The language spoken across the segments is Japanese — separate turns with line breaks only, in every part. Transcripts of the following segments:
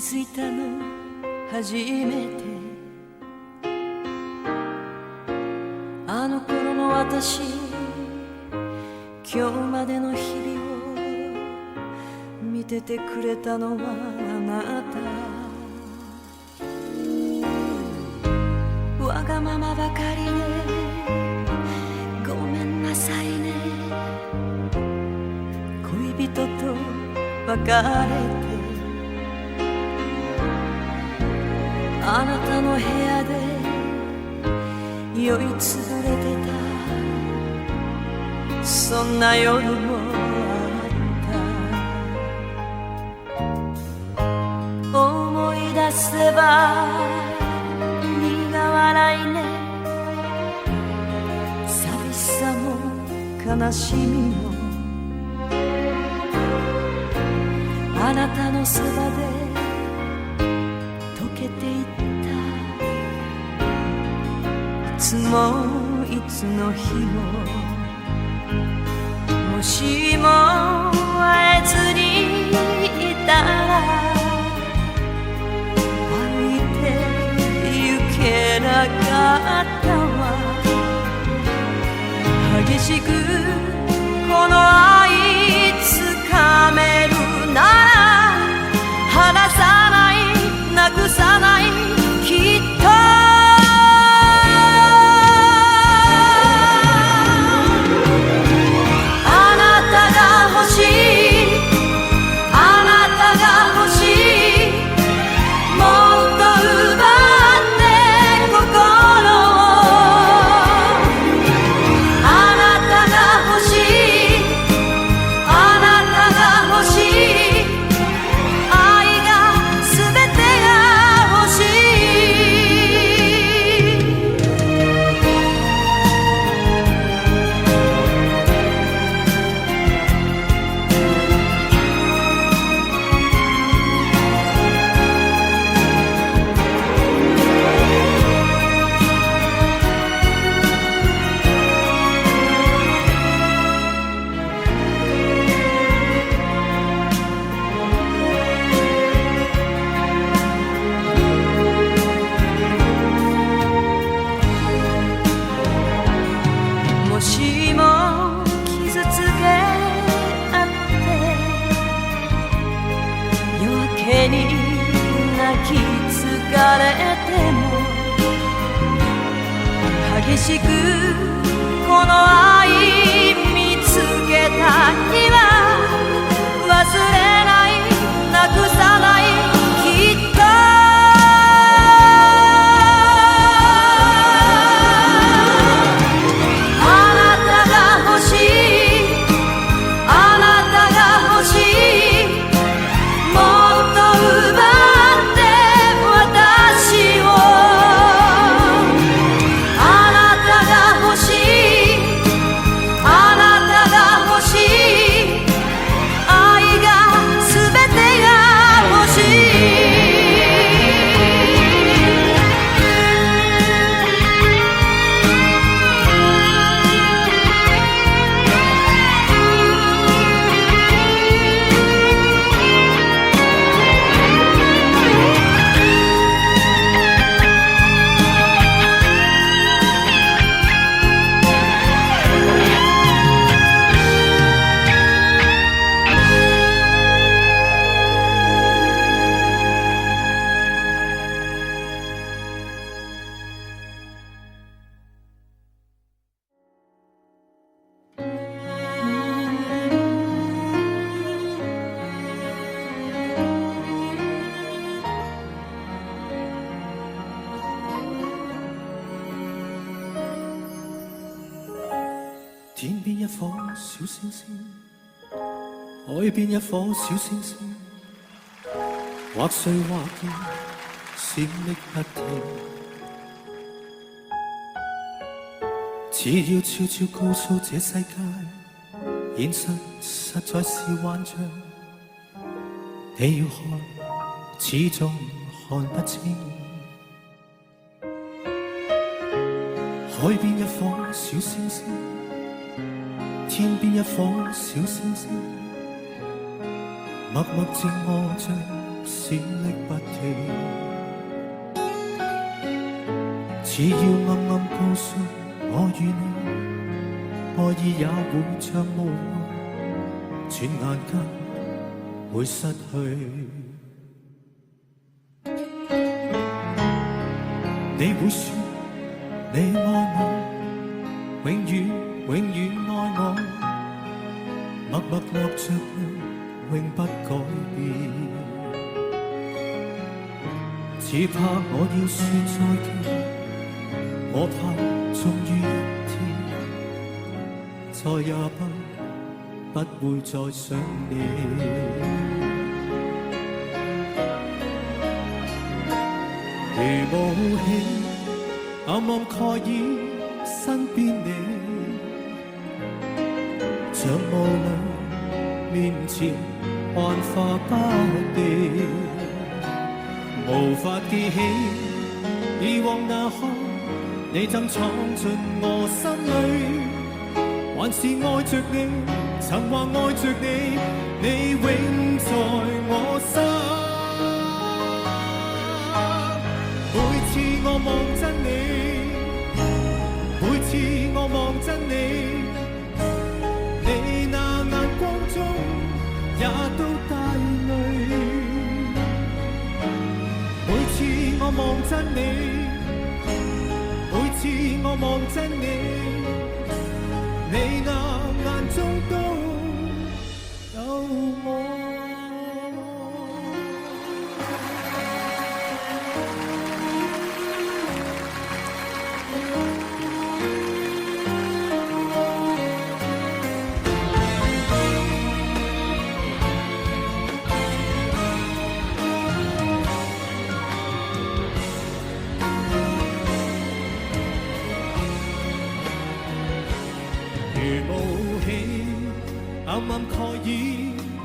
づいたの初めて、あの頃の私、今日までの日々を見ててくれたのはあなた。わがままばかりでごめんなさいね。恋人と別れてあなたの部屋で酔いつぶれてた、そんな夜もあった。思い出せば苦笑いね。寂しさも悲しみもあなたのそばで溶けていった。いつもいつの日も、もしも会えずにいたら歩いて行けなかったわ。激しくこの愛つかめるなら離さない、なくさない、きっとあなたが欲しい、あなたが欲しい、もっと奪って心をあなたが欲しい、あなたが欲しい、愛が全てが欲しい。もしも傷つけあって夜明けに泣き疲れても、激しくこの愛見つけた日は忘れない、なくさない、きっと
天邊一顆小星星，海邊一顆小星星，或碎或見，閃爍不停。只要悄悄告訴這世界，現實實在是幻象。你要看，始終看不清。海邊一顆小星星，天邊一顆小星星，默默靜臥着閃爍不停，只要暗暗告訴我與你，愛意也會像霧，轉眼間會失去。你會說你愛我，永遠永遠愛我，默默落着淚，永不改變。只怕我要說再見，我怕終於一天，再也不會再想你。如霧氣，暗暗蓋掩身邊你，像霧裏面前幻化不定，無法記起以往那刻，你怎闖進我心裏，還是愛着你，曾話愛着你，你永在我心。每次我望真你，每次我望真你，你那眼光中也都帶淚。每次我望真你，每次我望真你，你那眼中都有我。暗暗蓋掩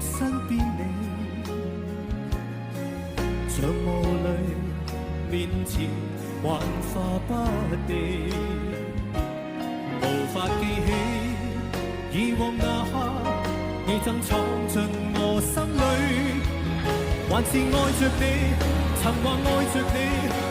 身邊你，像霧裏面前幻化不定，無法記起以往那刻，你怎闖進我心裏，還是愛着你，曾話愛着你。